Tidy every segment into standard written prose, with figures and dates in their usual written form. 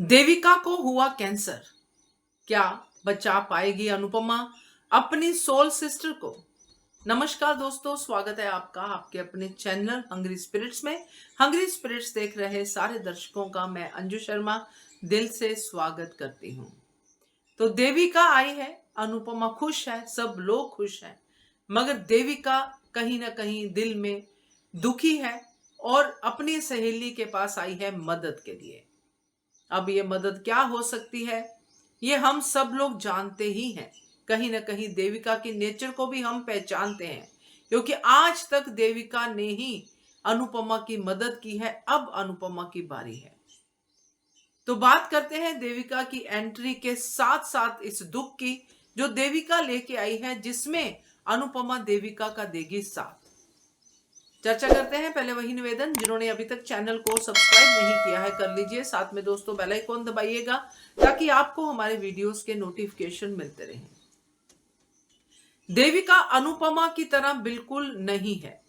देविका को हुआ कैंसर, क्या बचा पाएगी अनुपमा अपनी सोल सिस्टर को? नमस्कार दोस्तों, स्वागत है आपका आपके अपने चैनल हंग्री स्पिरिट्स में। हंग्री स्पिरिट्स देख रहे सारे दर्शकों का मैं अंजू शर्मा दिल से स्वागत करती हूँ। तो देविका आई है, अनुपमा खुश है, सब लोग खुश हैं, मगर देविका कहीं ना कहीं दिल में दुखी है और अपनी सहेली के पास आई है मदद के लिए। अब ये मदद क्या हो सकती है, ये हम सब लोग जानते ही हैं। कहीं ना कहीं देविका की नेचर को भी हम पहचानते हैं, क्योंकि आज तक देविका ने ही अनुपमा की मदद की है। अब अनुपमा की बारी है। तो बात करते हैं देविका की एंट्री के साथ साथ इस दुख की जो देविका लेके आई है, जिसमें अनुपमा देविका का देगी साथ। चर्चा करते हैं। पहले वही निवेदन, जिन्होंने अभी तक चैनल को सब्सक्राइब नहीं किया है कर लीजिए, साथ में दोस्तों बेल आइकॉन दबाइएगा ताकि आपको हमारे वीडियोस के नोटिफिकेशन मिलते रहें। देविका अनुपमा की तरह बिल्कुल नहीं है।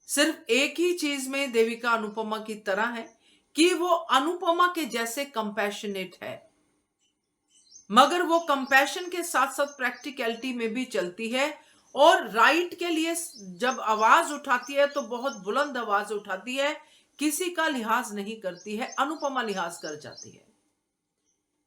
सिर्फ एक ही चीज में देविका अनुपमा की तरह है कि वो अनुपमा के जैसे कंपैशनेट है, मगर वो कंपैशन के साथ साथ प्रैक्टिकलिटी में भी चलती है और राइट के लिए जब आवाज उठाती है तो बहुत बुलंद आवाज उठाती है, किसी का लिहाज नहीं करती है। अनुपमा लिहाज कर जाती है।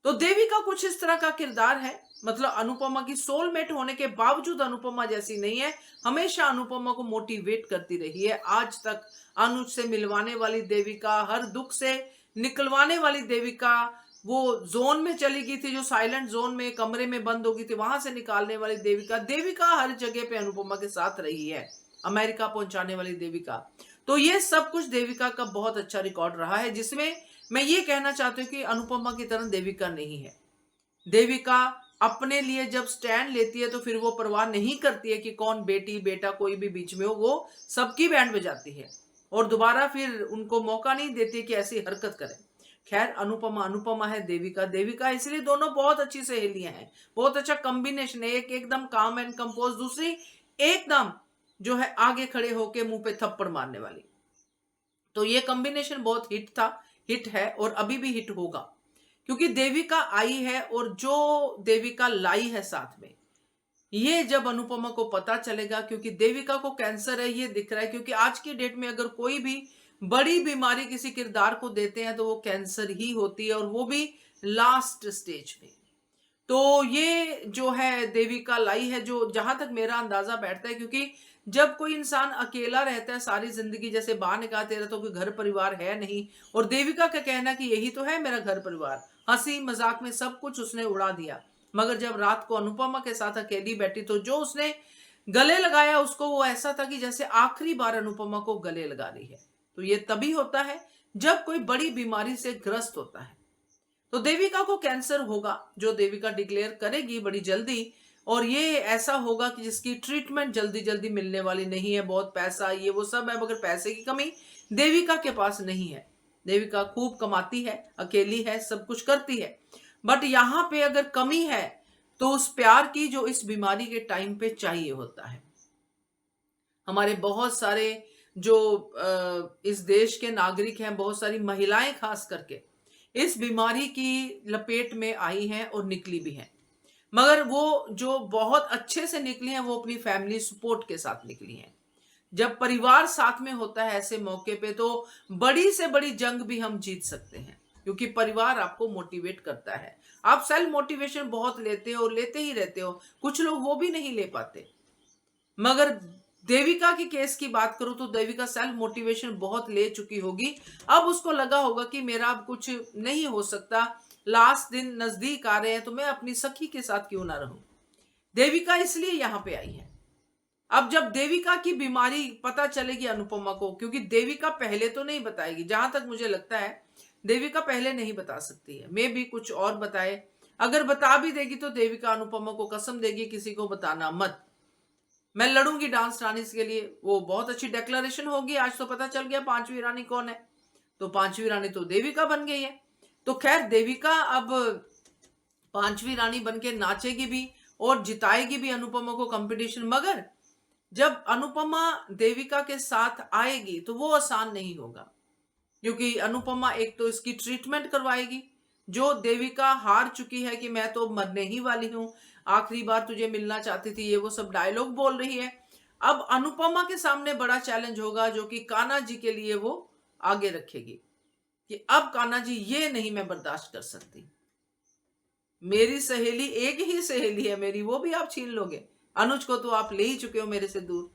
तो देविका कुछ इस तरह का किरदार है, मतलब अनुपमा की सोलमेट होने के बावजूद अनुपमा जैसी नहीं है। हमेशा अनुपमा को मोटिवेट करती रही है। आज तक अनुज से मिलवाने वाली देविका, हर दुख से निकलवाने वाली देविका, वो जोन में चली गई थी जो साइलेंट जोन में कमरे में बंद हो गई थी, वहां से निकालने वाली देविका, देविका हर जगह पे अनुपमा के साथ रही है। अमेरिका पहुंचाने वाली देविका। तो ये सब कुछ देविका का बहुत अच्छा रिकॉर्ड रहा है, जिसमें मैं ये कहना चाहती हूँ कि अनुपमा की तरह देविका नहीं है। देविका अपने लिए जब स्टैंड लेती है तो फिर वो परवाह नहीं करती है कि कौन बेटी बेटा कोई भी बीच में हो, वो सबकी बैंड बजाती है और दोबारा फिर उनको मौका नहीं देती कि ऐसी हरकत करें। खैर, अनुपमा अनुपमा है, देविका देविका, इसलिए दोनों बहुत अच्छी सहेलियां हैं। बहुत अच्छा कॉम्बिनेशन है। एक एकदम काम एंड कंपोज, दूसरी एकदम जो है आगे खड़े होके मुंह पे थप्पड़ मारने वाली। तो ये कॉम्बिनेशन बहुत हिट था, हिट है और अभी भी हिट होगा, क्योंकि देविका आई है और जो देविका लाई है साथ में, ये जब अनुपमा को पता चलेगा, क्योंकि देविका को कैंसर है ये दिख रहा है, क्योंकि आज की डेट में अगर कोई भी बड़ी बीमारी किसी किरदार को देते हैं तो वो कैंसर ही होती है, और वो भी लास्ट स्टेज में। तो ये जो है देविका लाई है, जो जहां तक मेरा अंदाजा बैठता है, क्योंकि जब कोई इंसान अकेला रहता है सारी जिंदगी, जैसे बा ने कहा तेरा तो कोई घर परिवार है नहीं, और देविका का कहना कि यही तो है मेरा घर परिवार, हंसी मजाक में सब कुछ उसने उड़ा दिया। मगर जब रात को अनुपमा के साथ अकेली बैठी तो जो उसने गले लगाया उसको वो ऐसा था कि जैसे आखिरी बार अनुपमा को गले लगा रही है। तो ये तभी होता है जब कोई बड़ी बीमारी से ग्रस्त होता है। तो देविका को कैंसर होगा, जो देविका डिक्लेयर करेगी बड़ी जल्दी, और ये ऐसा होगा कि जिसकी ट्रीटमेंट जल्दी जल्दी मिलने वाली नहीं है। बहुत पैसा ये वो सब है, मगर पैसे की कमी देविका के पास नहीं है। देविका खूब कमाती है, अकेली है, सब कुछ करती है, बट यहाँ पे अगर कमी है तो उस प्यार की जो इस बीमारी के टाइम पे चाहिए होता है। हमारे बहुत सारे जो इस देश के नागरिक हैं, बहुत सारी महिलाएं खास करके इस बीमारी की लपेट में आई हैं और निकली भी हैं, मगर वो जो बहुत अच्छे से निकली हैं वो अपनी फैमिली सपोर्ट के साथ निकली हैं। जब परिवार साथ में होता है ऐसे मौके पे तो बड़ी से बड़ी जंग भी हम जीत सकते हैं, क्योंकि परिवार आपको मोटिवेट करता है। आप सेल्फ मोटिवेशन बहुत लेते हो और लेते ही रहते हो, कुछ लोग वो भी नहीं ले पाते। मगर देविका की केस की बात करूं तो देविका सेल्फ मोटिवेशन बहुत ले चुकी होगी। अब उसको लगा होगा कि मेरा अब कुछ नहीं हो सकता, लास्ट दिन नजदीक आ रहे हैं, तो मैं अपनी सखी के साथ क्यों ना रहूं। देविका इसलिए यहां पे आई है। अब जब देविका की बीमारी पता चलेगी अनुपमा को, क्योंकि देविका पहले तो नहीं बताएगी, जहां तक मुझे लगता है देविका पहले नहीं बता सकती है, मे भी कुछ और बताए। अगर बता भी देगी तो देविका अनुपमा को कसम देगी किसी को बताना मत, मैं लड़ूंगी डांस रानी के लिए। वो बहुत अच्छी डिक्लेरेशन होगी। आज तो पता चल गया पांचवी रानी कौन है, तो पांचवी रानी तो देविका बन गई है। तो खैर, देविका अब पांचवी रानी बनके नाचेगी भी और जिताएगी भी अनुपमा को कंपटीशन। मगर जब अनुपमा देविका के साथ आएगी तो वो आसान नहीं होगा। क्योंकि अनुपमा एक तो इसकी ट्रीटमेंट करवाएगी, जो देविका हार चुकी है कि मैं तो मरने ही वाली हूं, आखिरी बार तुझे मिलना चाहती थी, ये वो सब डायलॉग बोल रही है। अब अनुपमा के सामने बड़ा चैलेंज होगा जो कि कान्हा जी के लिए वो आगे रखेगी कि अब कान्हा जी ये नहीं मैं बर्दाश्त कर सकती, मेरी सहेली एक ही सहेली है मेरी, वो भी आप छीन लोगे, अनुज को तो आप ले ही चुके हो मेरे से दूर,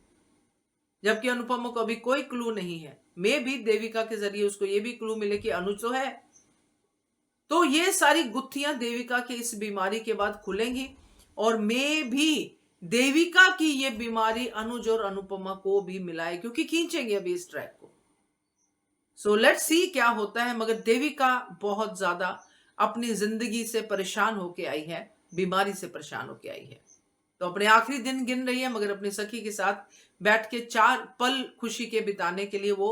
जबकि अनुपमा को अभी कोई क्लू नहीं है। मे भी देविका के जरिए उसको ये भी क्लू मिले कि अनुज तो है। तो ये सारी गुत्थियां देविका की इस बीमारी के बाद खुलेंगी और मे भी देविका की ये बीमारी अनुज और अनुपमा को भी मिलाए, क्योंकि खींचेंगे अभी इस ट्रैक को। सो लेट्स सी क्या होता है। मगर देविका बहुत ज्यादा अपनी जिंदगी से परेशान होके आई है, बीमारी से परेशान होके आई है, तो अपने आखिरी दिन गिन रही है, मगर अपनी सखी के साथ बैठ के 4 पल खुशी के बिताने के लिए वो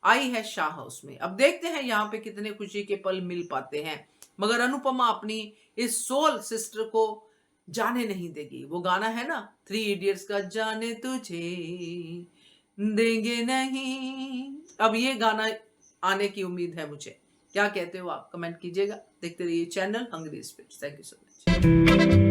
आई है शाह हाउस में। अब देखते हैं यहाँ पे कितने खुशी के पल मिल पाते हैं, मगर अनुपमा अपनी इस सोल सिस्टर को जाने नहीं देगी। वो गाना है ना 3 इडियट्स का, जाने तुझे देंगे नहीं, अब ये गाना आने की उम्मीद है मुझे। क्या कहते हो आप, कमेंट कीजिएगा। देखते रहिए channel hungry spirits. Thank you so much.